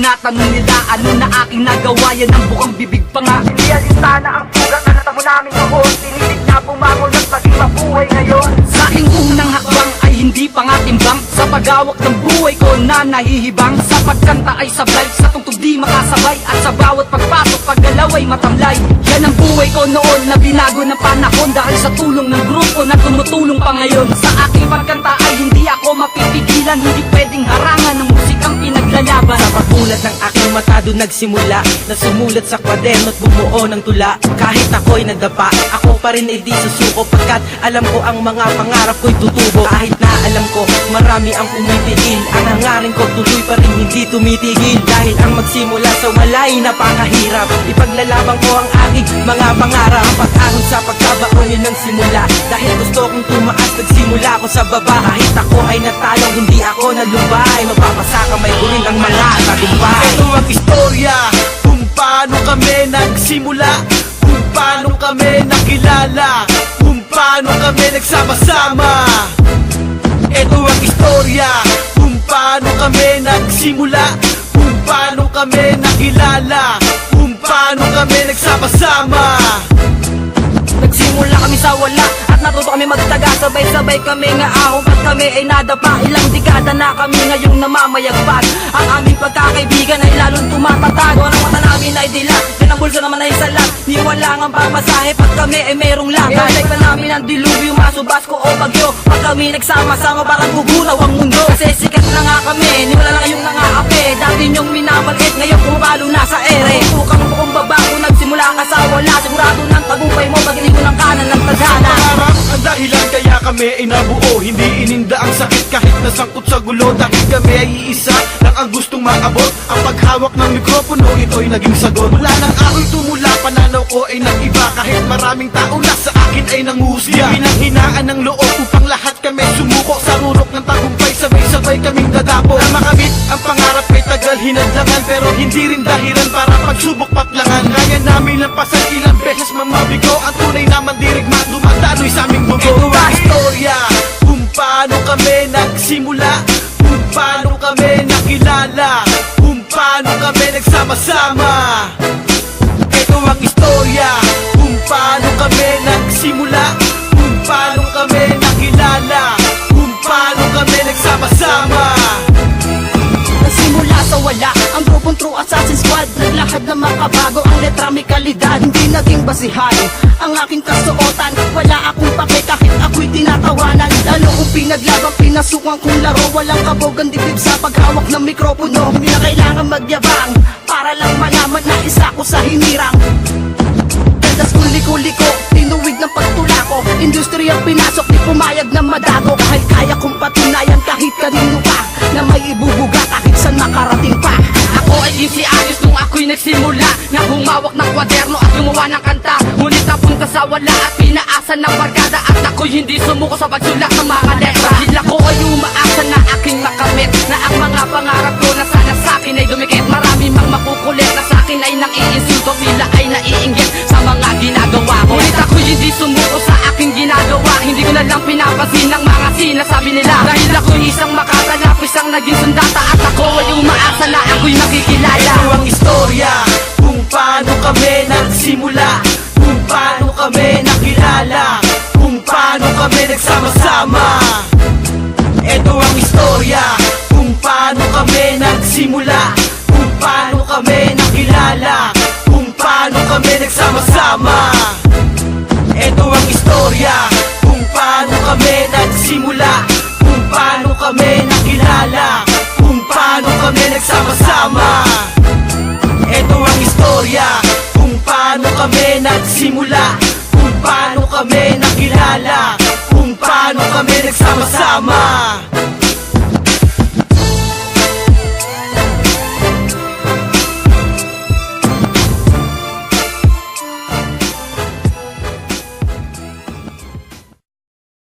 tinatanong nila ano na aking nagawa, yan ang bukang bibig pa nga. Siniyalista na ang pugang na natamo namin noon. Pinilit na bumangon at maging mabuhay ngayon. Sa aking unang hakbang ay hindi pa nga timbang, sa paghawak ng buhay ko na nahihibang. Sa pagkanta ay sablay, sa tungtog di makasabay, at sa bawat pagpasok paggalaw ay matamlay. Yan ang buhay ko noon na binago ng panahon, dahil sa tulong ng grupo na tumutulong pa ngayon. Sa aking pagkanta ay hindi ako mapipigilan, hindi pwedeng harangan ng musikang pinaglalaban. Sa pagmulat ng aking mata doon nagsimula, na sumulat sa kwaderno at bumuo ng tula. Kahit ako'y nadapa, ako pa rin ay di susuko, pagkat alam ko ang mga pangarap ko'y tutubo. Kahit na alam ko marami ang pumipigil, ang hangarin ko tuloy pa rin hindi tumitigil. Dahil ang magsimula sa wala'y napakahirap, ipaglalaban ko ang aking mga pangarap. Ang pag-ahon sa pagkabaon yun ang simula, dahil gusto kong tumaas nagsimula ako sa baba. Kahit ako ay natalo hindi ako nalumbay, mapapasaka may gurin ang mga tagumpay. Ito ang istorya kung paano kami nagsimula, kung paano kami nakilala, kung paano kami nagsama-sama. Ito ang istorya kung paano kami nagsimula, kung paano kami nakilala, kung paano kami nagsama-sama. Nagsimula kami sa wala at natuto kami magtaga. Sabay-sabay kami nga ahon at kami ay nadapa. Ilang dekada na kami ngayong namamayagpag. Ang aming pagkakaibigan ay lalong tumatatag. Ang mata namin ay dilat, din ang bulso naman ay salat. Ni wala nga pamasahe pag kami ay merong lakad. Ilalay pa namin ang dilubyo, masubasko o bagyo. Pag kami nagsama-sama parang gugulaw ang mundo. Kasi sikat na nga kami, ni wala na kayong nangaape. Dati nyong minamalit, ngayon pumapalo na sa ere. Tukang buong babago, nagsimula ka sa wala. Sigurado ng tagumpay mo, magiling mo ng kanan ng tadhana. Pangarap ang dahilan kaya kami ay nabuo, hindi ininda ang sakit kahit nasangkot sa gulo. Dahil kami ay iisa lang ang gustong maabot, ang paghawak ng mikropono ito'y naging sagot. Mula nang ako'y tumula, pananaw ko ay nag-iba. Kahit maraming tao na sa akin ay nanghusga, pinanghinaan ng loob upang lahat kami sumuko. Sa rurok ng tagumpay sabay-sabay kaming dadapo. Na makamit ang pangarap ay tagal hinadlangan, pero hindi rin dahilan para pagsubok patlangan. Kaya namin lampasan ilang beses mamabigo, ang tunay na mandirigma dumadaloy sa aming bugo. Ito ang istorya kung paano kami nagsimula, kung paano kami nakilala, kung paano kami nagsama-sama. Ito ang istorya kung paano kami nagsimula, kung paano kami nakilala, kung paano kami nagsama-sama. Nagsimula sa wala, ang grupong True Assassin Squad. Naglakad na makabago, ang letra may kalidad. Hindi naging basihan ang aking kasuotan. Wala akong pake kahit ako'y tinatawanan. Lalo kung pinaglabang pinasukan kong laro. Walang kabogang dibdib sa paghawak ng mikropono. Hindi na kailangan magyabang para lang malaman na isa ko sa hinirang. Kandas kong liko-liko, tinuwid ng pagtula ko. Industriyang pinasok, di pumayag na madago. Dahil kaya kong patunayan kahit kanino pa, na may ibubuga kahit saan makarating pa. Ako ay 15 anyos nung ako'y nagsimula, nga humawak ng kwaderno at gumawa ng kanta. Ngunit napunta sa wala at pinaasan ng barkada, at ako'y hindi sumuko sa pagsulat ng mga letra. Dahil ako ay umaasa na aking makamit, na ang mga pangarap ko na sana sa'kin ay dumikit. Marami mang makukulit na sa'kin ay nang-iinsulto, sila ay naiinggit sa mga ginagawa ko. Ngunit ako'y hindi sumuko sa aking ginagawa, hindi ko na lang pinapansin ang mga sinasabi nila. Dahil ako'y isang makatanap, isang naging sundata, at ako ay umaasa na ako'y makikilala. Ito ang istorya kung paano kami nagsimula, kung paano kami nakilala, kung paano kami nagsama-sama. Ito ang istorya kung paano kami nagsimula, kung paano kami nakilala, kung paano kami nagsama-sama. Ito ang istorya kung paano kami nagsimula, kung paano kami nakilala, kung paano kami nagsama-sama. Ito ang istorya kung paano kami nagsimula, kung paano kami nakilala, kung paano kami nagsama-sama.